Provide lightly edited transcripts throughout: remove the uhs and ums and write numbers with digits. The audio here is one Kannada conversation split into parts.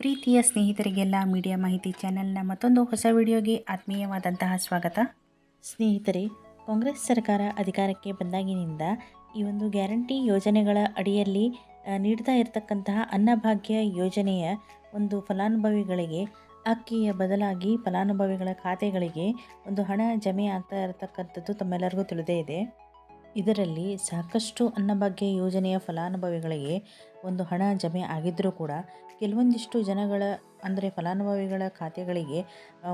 ಪ್ರೀತಿಯ ಸ್ನೇಹಿತರಿಗೆಲ್ಲ ಮೀಡಿಯಾ ಮಾಹಿತಿ ಚಾನೆಲ್ನ ಮತ್ತೊಂದು ಹೊಸ ವಿಡಿಯೋಗೆ ಆತ್ಮೀಯವಾದಂತಹ ಸ್ವಾಗತ. ಸ್ನೇಹಿತರೆ, ಕಾಂಗ್ರೆಸ್ ಸರ್ಕಾರ ಅಧಿಕಾರಕ್ಕೆ ಬಂದಾಗಿನಿಂದ ಈ ಒಂದು ಗ್ಯಾರಂಟಿ ಯೋಜನೆಗಳ ಅಡಿಯಲ್ಲಿ ನೀಡ್ತಾ ಇರತಕ್ಕಂತಹ ಅನ್ನಭಾಗ್ಯ ಯೋಜನೆಯ ಒಂದು ಫಲಾನುಭವಿಗಳಿಗೆ ಅಕ್ಕಿಯ ಬದಲಾಗಿ ಫಲಾನುಭವಿಗಳ ಖಾತೆಗಳಿಗೆ ಒಂದು ಹಣ ಜಮೆ ಆಗ್ತಾ ಇರತಕ್ಕಂಥದ್ದು ತಮ್ಮೆಲ್ಲರಿಗೂ ತಿಳಿದೇ ಇದೆ. ಇದರಲ್ಲಿ ಸಾಕಷ್ಟು ಅನ್ನಭಾಗ್ಯ ಯೋಜನೆಯ ಫಲಾನುಭವಿಗಳಿಗೆ ಒಂದು ಹಣ ಜಮೆ ಆಗಿದ್ದರೂ ಕೂಡ ಕೆಲವೊಂದಿಷ್ಟು ಜನಗಳ ಅಂದರೆ ಫಲಾನುಭವಿಗಳ ಖಾತೆಗಳಿಗೆ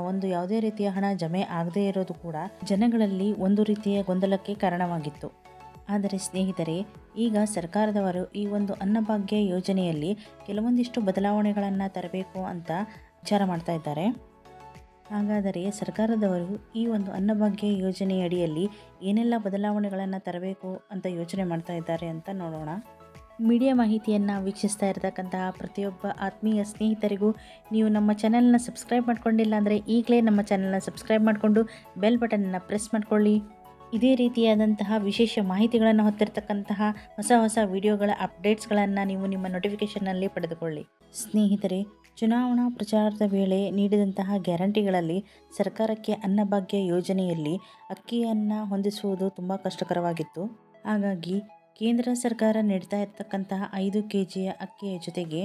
ಒಂದು ಯಾವುದೇ ರೀತಿಯ ಹಣ ಜಮೆ ಆಗದೇ ಇರೋದು ಕೂಡ ಜನಗಳಲ್ಲಿ ಒಂದು ರೀತಿಯ ಗೊಂದಲಕ್ಕೆ ಕಾರಣವಾಗಿತ್ತು. ಆದರೆ ಸ್ನೇಹಿತರೆ, ಈಗ ಸರ್ಕಾರದವರು ಈ ಒಂದು ಅನ್ನಭಾಗ್ಯ ಯೋಜನೆಯಲ್ಲಿ ಕೆಲವೊಂದಿಷ್ಟು ಬದಲಾವಣೆಗಳನ್ನು ತರಬೇಕು ಅಂತ ವಿಚಾರ ಮಾಡ್ತಾ ಇದ್ದಾರೆ. ಹಾಗಾದರೆ ಸರ್ಕಾರದವರು ಈ ಒಂದು ಅನ್ನಭಾಗ್ಯ ಯೋಜನೆಯಡಿಯಲ್ಲಿ ಏನೆಲ್ಲ ಬದಲಾವಣೆಗಳನ್ನು ತರಬೇಕು ಅಂತ ಯೋಚನೆ ಮಾಡ್ತಾ ಇದ್ದಾರೆ ಅಂತ ನೋಡೋಣ. ಮೀಡಿಯಾ ಮಾಹಿತಿಯನ್ನು ವೀಕ್ಷಿಸ್ತಾ ಇರತಕ್ಕಂತಹ ಪ್ರತಿಯೊಬ್ಬ ಆತ್ಮೀಯ ಸ್ನೇಹಿತರಿಗೂ ನೀವು ನಮ್ಮ ಚಾನೆಲ್ನ ಸಬ್ಸ್ಕ್ರೈಬ್ ಮಾಡ್ಕೊಂಡಿಲ್ಲ ಅಂದರೆ ಈಗಲೇ ನಮ್ಮ ಚಾನೆಲ್ನ ಸಬ್ಸ್ಕ್ರೈಬ್ ಮಾಡಿಕೊಂಡು ಬೆಲ್ ಬಟನನ್ನು ಪ್ರೆಸ್ ಮಾಡ್ಕೊಳ್ಳಿ. ಇದೇ ರೀತಿಯಾದಂತಹ ವಿಶೇಷ ಮಾಹಿತಿಗಳನ್ನು ಹೊತ್ತಿರತಕ್ಕಂತಹ ಹೊಸ ಹೊಸ ವಿಡಿಯೋಗಳ ಅಪ್ಡೇಟ್ಸ್ಗಳನ್ನು ನೀವು ನಿಮ್ಮ ನೋಟಿಫಿಕೇಷನ್ನಲ್ಲಿ ಪಡೆದುಕೊಳ್ಳಿ. ಸ್ನೇಹಿತರೆ, ಚುನಾವಣಾ ಪ್ರಚಾರದ ವೇಳೆ ನೀಡಿದಂತಹ ಗ್ಯಾರಂಟಿಗಳಲ್ಲಿ ಸರ್ಕಾರಕ್ಕೆ ಅನ್ನಭಾಗ್ಯ ಯೋಜನೆಯಲ್ಲಿ ಅಕ್ಕಿಯನ್ನು ಹೊಂದಿಸುವುದು ತುಂಬ ಕಷ್ಟಕರವಾಗಿತ್ತು. ಹಾಗಾಗಿ ಕೇಂದ್ರ ಸರ್ಕಾರ ನೀಡ್ತಾ ಇರತಕ್ಕಂತಹ 5 kg ಅಕ್ಕಿಯ ಜೊತೆಗೆ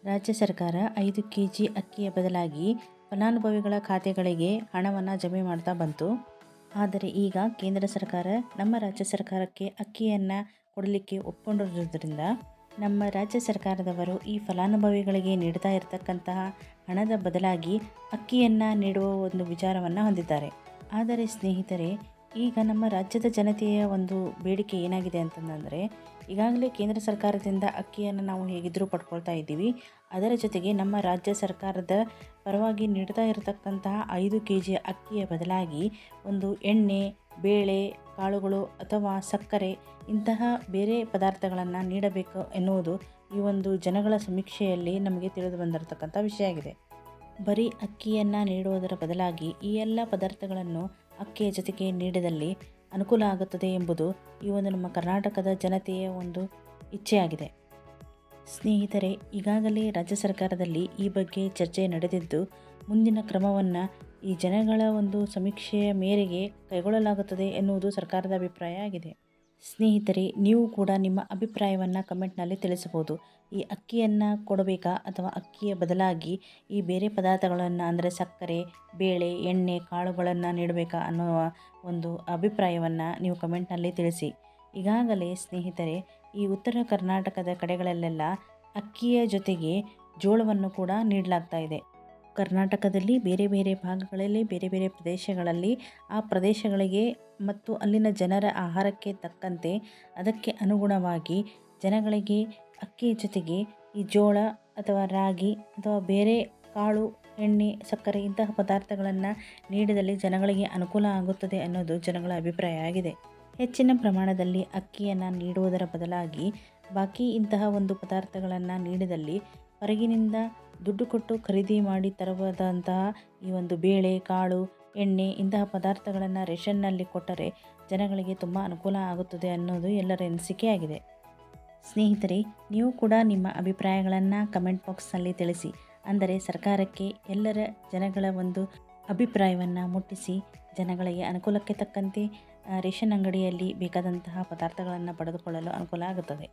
ರಾಜ್ಯ ಸರ್ಕಾರ 5 kg ಅಕ್ಕಿಯ ಬದಲಾಗಿ ಫಲಾನುಭವಿಗಳ ಖಾತೆಗಳಿಗೆ ಹಣವನ್ನು ಜಮೆ ಮಾಡ್ತಾ ಬಂತು. ಆದರೆ ಈಗ ಕೇಂದ್ರ ಸರ್ಕಾರ ನಮ್ಮ ರಾಜ್ಯ ಸರ್ಕಾರಕ್ಕೆ ಅಕ್ಕಿಯನ್ನು ಕೊಡಲಿಕ್ಕೆ ಒಪ್ಪಿಕೊಂಡಿರೋದ್ರಿಂದ ನಮ್ಮ ರಾಜ್ಯ ಸರ್ಕಾರದವರು ಈ ಫಲಾನುಭವಿಗಳಿಗೆ ನೀಡ್ತಾ ಇರತಕ್ಕಂತಹ ಹಣದ ಬದಲಾಗಿ ಅಕ್ಕಿಯನ್ನು ನೀಡುವ ಒಂದು ವಿಚಾರವನ್ನು ಹೊಂದಿದ್ದಾರೆ. ಆದರೆ ಸ್ನೇಹಿತರೆ, ಈಗ ನಮ್ಮ ರಾಜ್ಯದ ಜನತೆಯ ಒಂದು ಬೇಡಿಕೆ ಏನಾಗಿದೆ ಅಂತಂದರೆ, ಈಗಾಗಲೇ ಕೇಂದ್ರ ಸರ್ಕಾರದಿಂದ ಅಕ್ಕಿಯನ್ನು ನಾವು ಹೇಗಿದ್ದರೂ ಪಡ್ಕೊಳ್ತಾ ಇದ್ದೀವಿ. ಅದರ ಜೊತೆಗೆ ನಮ್ಮ ರಾಜ್ಯ ಸರ್ಕಾರದ ಪರವಾಗಿ ನೀಡ್ತಾ ಇರತಕ್ಕಂತಹ 5 kg ಅಕ್ಕಿಯ ಬದಲಾಗಿ ಒಂದು ಎಣ್ಣೆ, ಬೇಳೆ, ಕಾಳುಗಳು ಅಥವಾ ಸಕ್ಕರೆ ಇಂತಹ ಬೇರೆ ಪದಾರ್ಥಗಳನ್ನು ನೀಡಬೇಕು ಎನ್ನುವುದು ಈ ಒಂದು ಜನಗಳ ಸಮೀಕ್ಷೆಯಲ್ಲಿ ನಮಗೆ ತಿಳಿದು ಬಂದಿರತಕ್ಕಂಥ ವಿಷಯ ಆಗಿದೆ. ಬರೀ ಅಕ್ಕಿಯನ್ನು ನೀಡುವುದರ ಬದಲಾಗಿ ಈ ಎಲ್ಲ ಪದಾರ್ಥಗಳನ್ನು ಅಕ್ಕಿಯ ಜೊತೆಗೆ ನೀಡಿದಲ್ಲಿ ಅನುಕೂಲ ಆಗುತ್ತದೆ ಎಂಬುದು ಈ ಒಂದು ನಮ್ಮ ಕರ್ನಾಟಕದ ಜನತೆಯ ಒಂದು ಇಚ್ಛೆಯಾಗಿದೆ. ಸ್ನೇಹಿತರೆ, ಈಗಾಗಲೇ ರಾಜ್ಯ ಸರ್ಕಾರದಲ್ಲಿ ಈ ಬಗ್ಗೆ ಚರ್ಚೆ ನಡೆದಿದ್ದು ಮುಂದಿನ ಕ್ರಮವನ್ನು ಈ ಜನಗಳ ಒಂದು ಸಮೀಕ್ಷೆಯ ಮೇರೆಗೆ ಕೈಗೊಳ್ಳಲಾಗುತ್ತದೆ ಎನ್ನುವುದು ಸರ್ಕಾರದ ಅಭಿಪ್ರಾಯ ಆಗಿದೆ. ಸ್ನೇಹಿತರೆ, ನೀವು ಕೂಡ ನಿಮ್ಮ ಅಭಿಪ್ರಾಯವನ್ನು ಕಮೆಂಟ್ನಲ್ಲಿ ತಿಳಿಸಬಹುದು. ಈ ಅಕ್ಕಿಯನ್ನು ಕೊಡಬೇಕಾ ಅಥವಾ ಅಕ್ಕಿಯ ಬದಲಾಗಿ ಈ ಬೇರೆ ಪದಾರ್ಥಗಳನ್ನು ಅಂದರೆ ಸಕ್ಕರೆ, ಬೇಳೆ, ಎಣ್ಣೆ, ಕಾಳುಗಳನ್ನು ನೀಡಬೇಕಾ ಅನ್ನುವ ಒಂದು ಅಭಿಪ್ರಾಯವನ್ನು ನೀವು ಕಮೆಂಟ್ನಲ್ಲಿ ತಿಳಿಸಿ. ಈಗಾಗಲೇ ಸ್ನೇಹಿತರೆ, ಈ ಉತ್ತರ ಕರ್ನಾಟಕದ ಕಡೆಗಳಲ್ಲೆಲ್ಲ ಅಕ್ಕಿಯ ಜೊತೆಗೆ ಜೋಳವನ್ನು ಕೂಡ ನೀಡಲಾಗ್ತಾ ಇದೆ. ಕರ್ನಾಟಕದಲ್ಲಿ ಬೇರೆ ಬೇರೆ ಭಾಗಗಳಲ್ಲಿ ಬೇರೆ ಬೇರೆ ಪ್ರದೇಶಗಳಲ್ಲಿ ಆ ಪ್ರದೇಶಗಳಿಗೆ ಮತ್ತು ಅಲ್ಲಿನ ಜನರ ಆಹಾರಕ್ಕೆ ತಕ್ಕಂತೆ ಅದಕ್ಕೆ ಅನುಗುಣವಾಗಿ ಜನಗಳಿಗೆ ಅಕ್ಕಿ ಜೊತೆಗೆ ಈ ಜೋಳ ಅಥವಾ ರಾಗಿ ಅಥವಾ ಬೇರೆ ಕಾಳು, ಎಣ್ಣೆ, ಸಕ್ಕರೆ ಇಂತಹ ಪದಾರ್ಥಗಳನ್ನು ನೀಡಿದಲ್ಲಿ ಜನಗಳಿಗೆ ಅನುಕೂಲ ಆಗುತ್ತದೆ ಅನ್ನೋದು ಜನಗಳ ಅಭಿಪ್ರಾಯ ಆಗಿದೆ. ಹೆಚ್ಚಿನ ಪ್ರಮಾಣದಲ್ಲಿ ಅಕ್ಕಿಯನ್ನು ನೀಡುವುದರ ಬದಲಾಗಿ ಬಾಕಿ ಇಂತಹ ಒಂದು ಪದಾರ್ಥಗಳನ್ನು ನೀಡಿದಲ್ಲಿ ಹೊರಗಿನಿಂದ ದುಡ್ಡು ಕೊಟ್ಟು ಖರೀದಿ ಮಾಡಿ ತರಬಹುದಂತಹ ಈ ಒಂದು ಬೇಳೆ, ಕಾಳು, ಎಣ್ಣೆ ಇಂತಹ ಪದಾರ್ಥಗಳನ್ನು ರೇಷನ್ನಲ್ಲಿ ಕೊಟ್ಟರೆ ಜನಗಳಿಗೆ ತುಂಬ ಅನುಕೂಲ ಆಗುತ್ತದೆ ಅನ್ನೋದು ಎಲ್ಲರ ಅನಿಸಿಕೆಯಾಗಿದೆ. ಸ್ನೇಹಿತರೆ, ನೀವು ಕೂಡ ನಿಮ್ಮ ಅಭಿಪ್ರಾಯಗಳನ್ನು ಕಮೆಂಟ್ ಬಾಕ್ಸ್ನಲ್ಲಿ ತಿಳಿಸಿ. ಅಂದರೆ ಸರ್ಕಾರಕ್ಕೆ ಎಲ್ಲರ ಜನಗಳ ಒಂದು ಅಭಿಪ್ರಾಯವನ್ನು ಮುಟ್ಟಿಸಿ ಜನಗಳಿಗೆ ಅನುಕೂಲಕ್ಕೆ ತಕ್ಕಂತೆ ರೇಷನ್ ಅಂಗಡಿಯಲ್ಲಿ ಬೇಕಾದಂತಹ ಪದಾರ್ಥಗಳನ್ನು ಪಡೆದುಕೊಳ್ಳಲು ಅನುಕೂಲ ಆಗುತ್ತದೆ.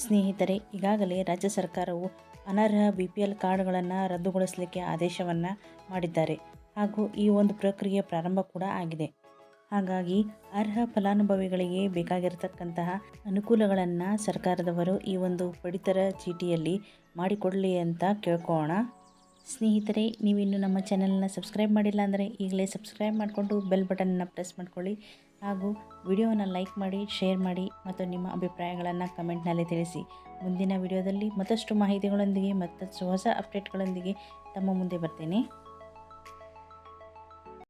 ಸ್ನೇಹಿತರೆ, ಈಗಾಗಲೇ ರಾಜ್ಯ ಸರ್ಕಾರವು ಅನರ್ಹ BPL ಕಾರ್ಡ್ಗಳನ್ನು ರದ್ದುಗೊಳಿಸಲಿಕ್ಕೆ ಆದೇಶವನ್ನು ಮಾಡಿದ್ದಾರೆ. ಹಾಗೂ ಈ ಒಂದು ಪ್ರಕ್ರಿಯೆ ಪ್ರಾರಂಭ ಕೂಡ ಆಗಿದೆ. ಹಾಗಾಗಿ ಅರ್ಹ ಫಲಾನುಭವಿಗಳಿಗೆ ಬೇಕಾಗಿರತಕ್ಕಂತಹ ಅನುಕೂಲಗಳನ್ನು ಸರ್ಕಾರದವರು ಈ ಒಂದು ಪಡಿತರ ಚೀಟಿಯಲ್ಲಿ ಮಾಡಿಕೊಡಲಿ ಅಂತ ಕೇಳ್ಕೊಳ್ಳೋಣ. ಸ್ನೇಹಿತರೆ, ನೀವಿನ್ನು ನಮ್ಮ ಚಾನೆಲ್ನ ಸಬ್ಸ್ಕ್ರೈಬ್ ಮಾಡಿಲ್ಲ ಅಂದರೆ ಈಗಲೇ ಸಬ್ಸ್ಕ್ರೈಬ್ ಮಾಡಿಕೊಂಡು ಬೆಲ್ ಬಟನ್ನ ಪ್ರೆಸ್ ಮಾಡ್ಕೊಳ್ಳಿ. ಹಾಗೂ ವಿಡಿಯೋವನ್ನು ಲೈಕ್ ಮಾಡಿ, ಶೇರ್ ಮಾಡಿ ಮತ್ತು ನಿಮ್ಮ ಅಭಿಪ್ರಾಯಗಳನ್ನು ಕಮೆಂಟ್ನಲ್ಲಿ ತಿಳಿಸಿ. ಮುಂದಿನ ವಿಡಿಯೋದಲ್ಲಿ ಮತ್ತಷ್ಟು ಮಾಹಿತಿಗಳೊಂದಿಗೆ ಮತ್ತಷ್ಟು ಹೊಸ ಅಪ್ಡೇಟ್ಗಳೊಂದಿಗೆ ತಮ್ಮ ಮುಂದೆ ಬರ್ತೇನೆ.